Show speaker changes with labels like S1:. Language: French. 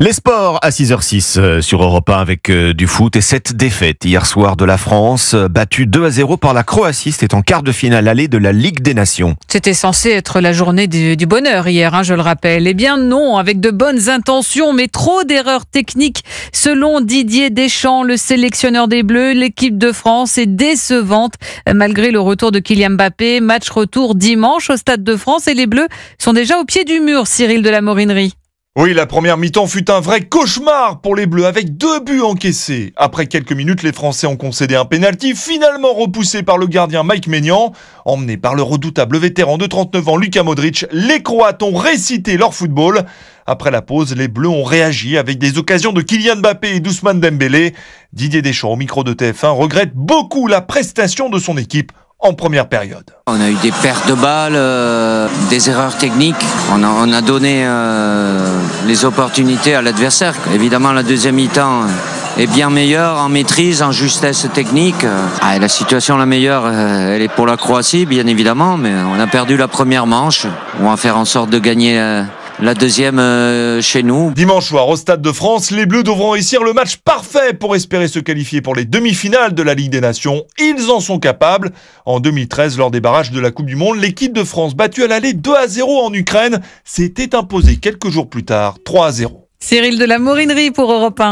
S1: Les sports à 6h06 sur Europe 1 avec du foot et cette défaite hier soir de la France, battue 2-0 par la Croatie. C'était en quart de finale aller de la Ligue des Nations.
S2: C'était censé être la journée du bonheur hier, je le rappelle. Eh bien non, avec de bonnes intentions, mais trop d'erreurs techniques. Selon Didier Deschamps, le sélectionneur des Bleus, l'équipe de France est décevante malgré le retour de Kylian Mbappé. Match retour dimanche au Stade de France et les Bleus sont déjà au pied du mur, Cyril de la Morinerie.
S3: Oui, la première mi-temps fut un vrai cauchemar pour les Bleus avec 2 buts encaissés. Après quelques minutes, les Français ont concédé un pénalty, finalement repoussé par le gardien Mike Maignan. Emmenés par le redoutable vétéran de 39 ans Luka Modric, les Croates ont récité leur football. Après la pause, les Bleus ont réagi avec des occasions de Kylian Mbappé et d'Ousmane Dembélé. Didier Deschamps, au micro de TF1, regrette beaucoup la prestation de son équipe en première période.
S4: On a eu des pertes de balles, des erreurs techniques. On a donné les opportunités à l'adversaire. Évidemment, la deuxième mi-temps est bien meilleure en maîtrise, en justesse technique. La situation la meilleure, elle est pour la Croatie, bien évidemment, mais on a perdu la première manche. On va faire en sorte de gagner la deuxième chez nous.
S3: Dimanche soir, au Stade de France, les Bleus devront réussir le match parfait pour espérer se qualifier pour les demi-finales de la Ligue des Nations. Ils en sont capables. En 2013, lors des barrages de la Coupe du Monde, l'équipe de France, battue à l'aller 2-0 en Ukraine, s'était imposée quelques jours plus tard 3-0.
S2: Cyril de la Morinerie pour Europe 1.